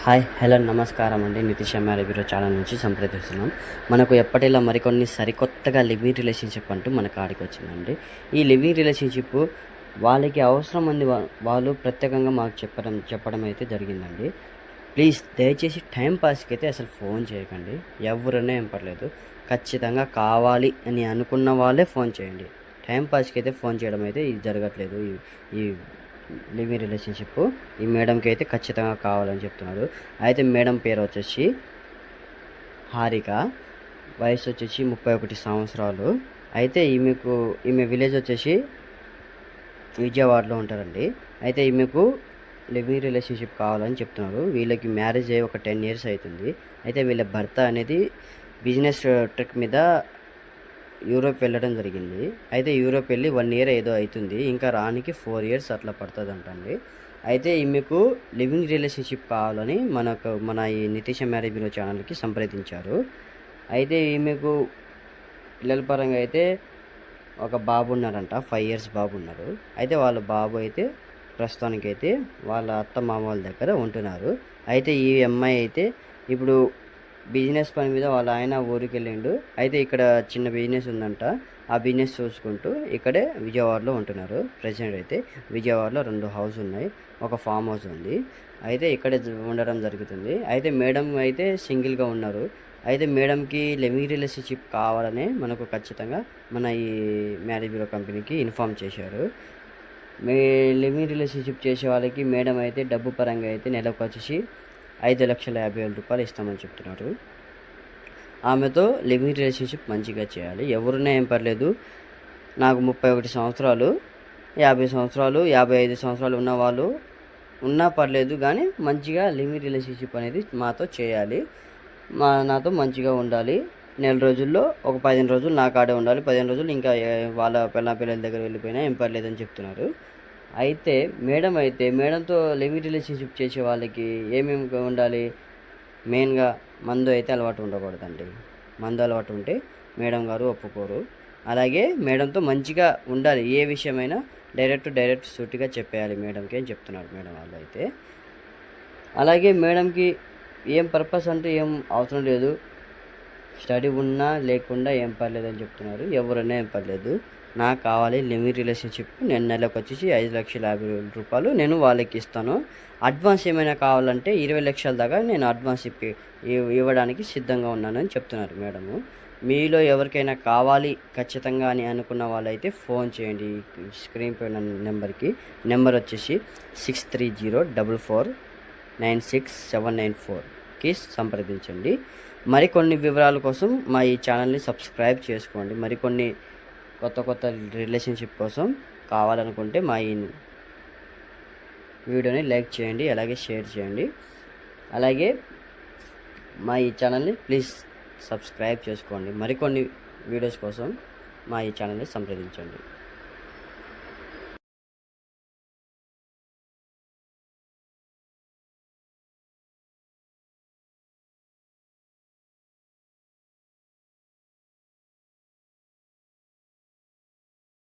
Hi hello నమస్కారం అండి. Nitish MR bureau channel నుంచి సంప్రదిస్తున్నాం. మనకు ఎప్పటిలా మరికొన్ని సరికొత్తగా లివింగ్ రిలేషన్షిప్ అంటూ మన కాడికి వచ్చిందండి. ఈ లివింగ్ రిలేషన్షిప్ వాళ్ళకి అవసరం ఉంది, వాళ్ళు ప్రత్యేకంగా మాకు చెప్పడం అయితే జరిగిందండి. ప్లీజ్ దయచేసి టైం పాస్కి అయితే అసలు ఫోన్ చేయకండి. ఎవరైనా ఏం పర్లేదు, ఖచ్చితంగా కావాలి అని అనుకున్న వాళ్ళే ఫోన్ చేయండి. టైం పాస్కి అయితే ఫోన్ చేయడం అయితే ఇది జరగట్లేదు. ఈ లివింగ్ రిలేషన్షిప్ ఈ మేడంకి అయితే ఖచ్చితంగా కావాలని చెప్తున్నారు. అయితే మేడం పేరు వచ్చేసి హారిక, వయసు వచ్చేసి 31 సంవత్సరాలు. అయితే ఈమె విలేజ్ వచ్చేసి విజయవాడలో ఉంటారండి. అయితే ఈమెకు లివింగ్ రిలేషన్షిప్ కావాలని చెప్తున్నారు. వీళ్ళకి మ్యారేజ్ అయ్యి ఒక 10 years అవుతుంది. అయితే వీళ్ళ భర్త అనేది బిజినెస్ ట్రిక్ మీద యూరోప్ వెళ్ళడం జరిగింది. అయితే యూరోప్ వెళ్ళి 1 year ఏదో అవుతుంది, ఇంకా రానికి 4 years అట్లా పడుతుందంటండి. అయితే ఈమెకు లివింగ్ రిలేషన్షిప్ కావాలని మన ఈ నితీష్ మ్యారేజ్ బ్యూరో ఛానల్కి సంప్రదించారు. అయితే ఈమెకు పిల్లల పరంగా అయితే ఒక బాబు ఉన్నారంట, 5 years బాబు ఉన్నారు. అయితే వాళ్ళ బాబు అయితే ప్రస్తుతానికైతే వాళ్ళ అత్త మామ వాళ్ళ దగ్గర ఉంటున్నారు. అయితే ఈ అమ్మాయి అయితే ఇప్పుడు బిజినెస్ పని మీద వాళ్ళ ఆయన ఊరికి వెళ్ళిండు. అయితే ఇక్కడ చిన్న బిజినెస్ ఉందంట, ఆ బిజినెస్ చూసుకుంటూ ఇక్కడే విజయవాడలో ఉంటున్నారు. ప్రెసెంట్ అయితే విజయవాడలో 2 హౌస్ ఉన్నాయి, ఒక ఫామ్ హౌస్ ఉంది. అయితే ఇక్కడే ఉండడం జరుగుతుంది. అయితే మేడం అయితే సింగిల్గా ఉన్నారు. అయితే మేడంకి లివింగ్ రిలేషన్షిప్ కావాలని మనకు ఖచ్చితంగా మన ఈ మ్యారేజ్ బ్యూరో కంపెనీకి ఇన్ఫామ్ చేశారు. లివింగ్ రిలేషన్షిప్ చేసే వాళ్ళకి మేడం అయితే డబ్బు పరంగా అయితే నెలకు వచ్చేసి 5,50,000 రూపాయలు ఇస్తామని చెప్తున్నారు. ఆమెతో లివింగ్ రిలేషన్షిప్ మంచిగా చేయాలి. ఎవరున్నా ఏం పర్లేదు, నాకు 31 సంవత్సరాలు, 50 సంవత్సరాలు, 55 సంవత్సరాలు ఉన్న వాళ్ళు ఉన్నా పర్లేదు, కానీ మంచిగా లివింగ్ రిలేషన్షిప్ అనేది మాతో చేయాలి, నాతో మంచిగా ఉండాలి. నెల రోజుల్లో ఒక 15 రోజులు నా కాడే ఉండాలి, 15 రోజులు ఇంకా వాళ్ళ పిల్లల దగ్గర వెళ్ళిపోయినా ఏం పర్లేదని చెప్తున్నారు. అయితే మేడంతో లివింగ్ రిలేషన్షిప్ చేసే వాళ్ళకి ఏమేమి ఉండాలి, మెయిన్గా మందు అయితే అలవాటు ఉండకూడదండి. మందు అలవాటు ఉంటే మేడం గారు ఒప్పుకోరు. అలాగే మేడంతో మంచిగా ఉండాలి, ఏ విషయమైనా డైరెక్ట్ సూటిగా చెప్పేయాలి మేడంకి అని చెప్తున్నారు మేడం వాళ్ళు అయితే. అలాగే మేడంకి ఏం పర్పస్ అంటే ఏం అవసరం లేదు, స్టడీ ఉన్నా లేకుండా ఏం పర్లేదని చెప్తున్నారు. ఎవరైనా ఏం పర్లేదు, నాకు కావాలి లివింగ్ రిలేషన్షిప్. నేను నెలకు వచ్చేసి 5,50,000 రూపాయలు నేను వాళ్ళకి ఇస్తాను. అడ్వాన్స్ ఏమైనా కావాలంటే 20 లక్షల దాకా నేను అడ్వాన్స్ ఇవ్వడానికి సిద్ధంగా ఉన్నానని చెప్తున్నారు మేడము. మీలో ఎవరికైనా కావాలి ఖచ్చితంగా అని అనుకున్న వాళ్ళైతే ఫోన్ చేయండి స్క్రీన్ పైన నెంబర్ వచ్చేసి 6304496794కి సంప్రదించండి. మరికొన్ని వివరాల కోసం మా ఈ ఛానల్ని సబ్స్క్రైబ్ చేసుకోండి. మరికొన్ని కొత్త రిలేషన్షిప్ కోసం కావాలనుకుంటే మా ఈ వీడియోని లైక్ చేయండి, అలాగే షేర్ చేయండి. అలాగే మా ఈ ఛానల్ని ప్లీజ్ సబ్స్క్రైబ్ చేసుకోండి. మరికొన్ని వీడియోస్ కోసం మా ఈ ఛానల్ని సంప్రదించండి.